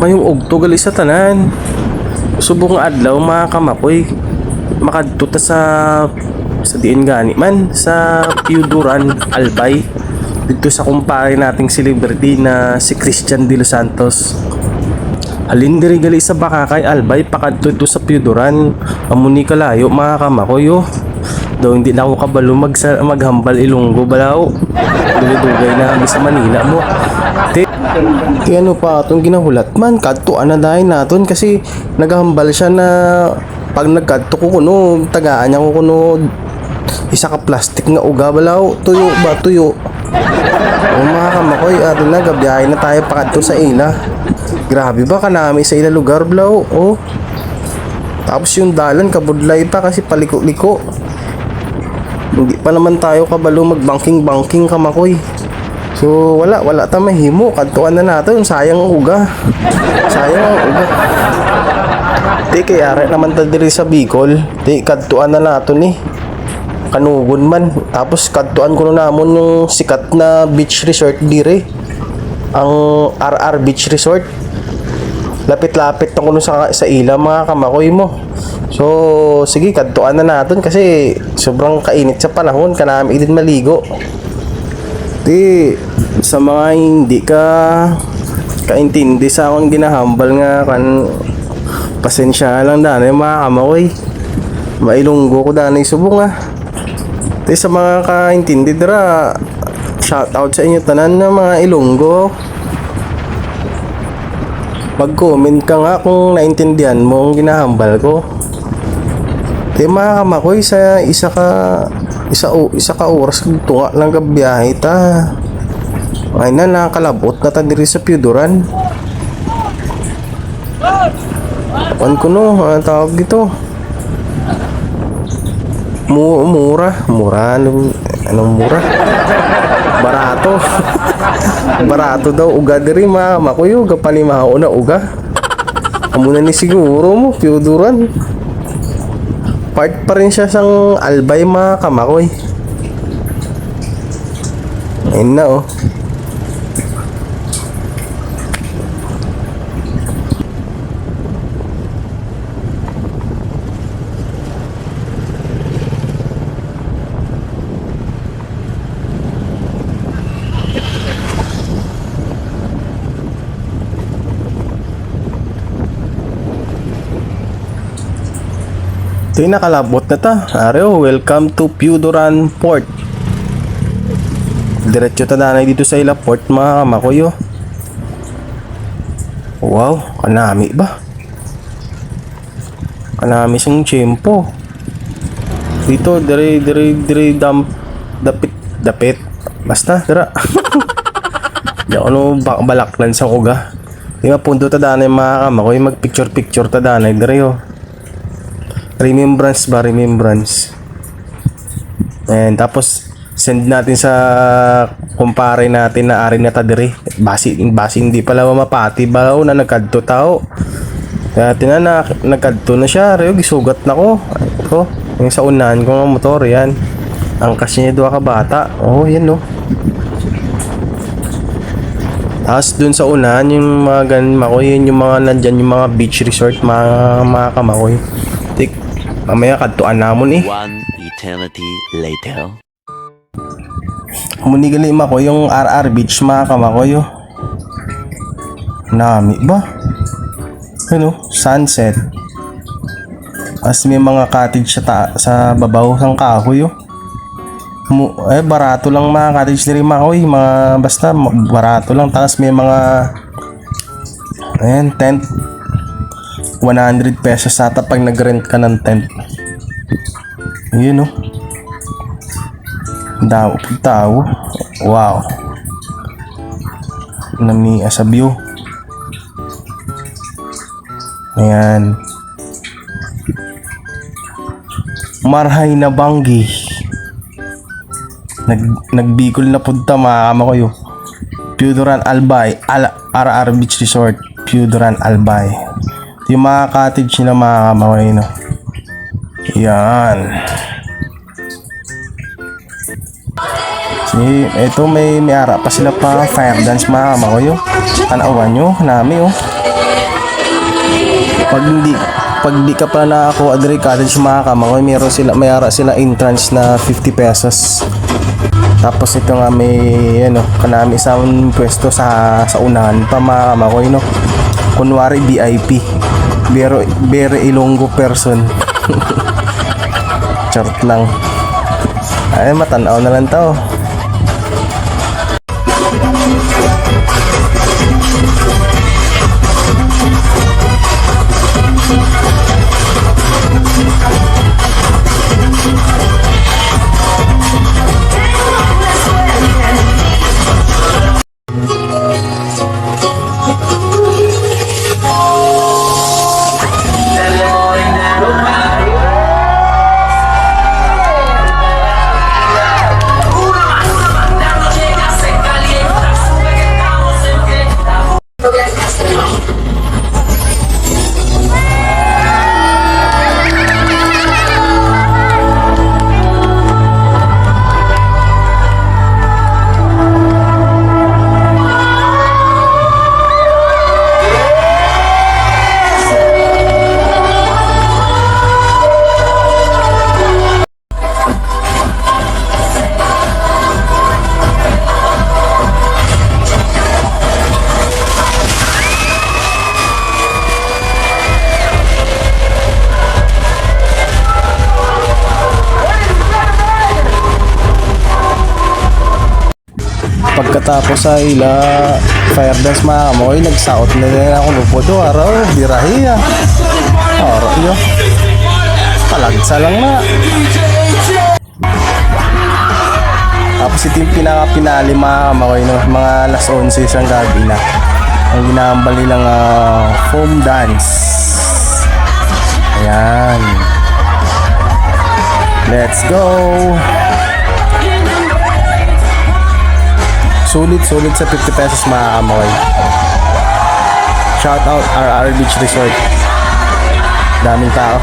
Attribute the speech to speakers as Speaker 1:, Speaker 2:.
Speaker 1: Mayong ugto gali sa tanan. Subong nga adlaw mga kamakoy. Makadto ta sa diin gani man sa Piuduran Albay. Dito sa kumpare nating celebrity na si Christian De Los Santos. Alin diri gali sa Bakakay Albay pakadto ito sa Piuduran. Amuni kalayo mga kamakoy oh. Daw hindi na ako kabalo maghambal Ilonggo balaw. Dugay na kami sa Manila mo. Kaya ano pa itong ginahulat man, kadtuan na dahil natin kasi naghambal siya na pag nagkadto ko kuno, tagaan niya ko kuno isa ka plastic nga uga balaw, tuyo ba tuyo. O mga kamakoy, ato na, gabiyahin na tayo pakadto sa ila. Grabe ba kanami sa ila lugar balaw, oh. Tapos yung dalan kabudlay pa kasi paliko-liko. Hindi pa naman tayo kabalo magbangking-bangking kamakoy. So wala ta mahimo, kadtuan na natin, sayang ang uga. Sayang ang uga. Di kaya naman ta diri sa Bicol, di kadtuan na natin eh. Kanugon man. Tapos kadtuan ko na namon yung sikat na beach resort dire. Ang RR Beach Resort. Lapit-lapit na kuno sa ila mga kamakoy mo. So sige, kadtuan na natin kasi sobrang kainit sa panahon, kanami din maligo. Di sa mga hindi ka kaintindi sa akong ginahambal nga kan, pasensya lang danay mga kamakoy. Mailunggo ko danay subong ah. Di sa mga kaintindi dira, shout out sa inyo tanan na mga Ilonggo. Mag-comment ka nga kung naintindihan mo ang ginahambal ko. Di mga kamakoy, sa isa ka oras tunga lang gabiyahe ta. Ay na, nakakalabot na ta diri sa Piuduran. Kuan ko no, ang tawag dito. Mura, anong mura? Barato. Barato daw uga diri mga kamakoy, uga palimaho na uga. Amo na ni siguro mo Piuduran. Part pa rin siya sang Albay mga kamakoy. Ayun na oh. Ito yung nakalabot na ta. Areo, welcome to Piuduran Port. Diretso ta na dito sa ila port mga kamakoy oh. Wow, kanami ba? Kanami siyang tiyempo. Dito, dire dapit. Basta, dira. Di ako no balaklan sa uga. Di ba punto ta danay mga kamakoy, mag picture ta danay dire oh. Remembrance. And tapos send natin sa kumpare natin na ari na ta diri. Basi hindi pala mapati ba na nagkadto tao. Kaya na nagkadto na siya, reo gisugat na ko. Ito, yung sa unahan ko ng motor yan. Angkas niya duha ka bata. Oh, yan no. Tapos dun sa unahan yung mga ganmakoy, yun yung mga nandyan yung mga beach resort mga kamakoy. Mamaya kadtuan namon eh.
Speaker 2: One eternity later.
Speaker 1: Munigali ko yung RR Beach mga kamakoy oh. Nami ba? Ano? Sunset. As may mga cottage sa babaw ng kahoy oh. Barato lang mga cottage diri makoy. Mga basta barato lang. Tapos may mga ayan, tent. 100 pesos ata pag nag-rent ka ng tent. Yun oh. Tao. Wow. Nami sa view. Ayan. Marhay na Banggi. Nagbikol na punta mga kamakoy. Piuduran Albay, RR Beach Resort, Piuduran Albay. Yung mga cottage nila mga kamakoy no. Yan. Ito may ara pa sila pa fire dance mga kamakoy. Tanawan nyo, nami oh. Pag di ka pa nakakuha Adri Cottage mga kamakoy, mayara sila entrance na 50 pesos. Tapos ito nga may ano, kanami isang pwesto sa unahan pa mga kamakoy, no. Kunwari VIP. Very Ilonggo person. Charot lang. Ay, matanaw na lang to. Pagkatapos sa ila fire dance mga kamoy, nagsaot na rin ako lupodo araw, birahiya. Araw yun. Palagsa lang na. Tapos ito yung pinaka-pinali mga kamoy, no? Mga alas 11 isang gabi na. Ang ginahambal nilang foam dance. Ayan. Let's go! Sulit sa 50 pesos mga kamoy. Shout out RR Beach Resort. Daming tao.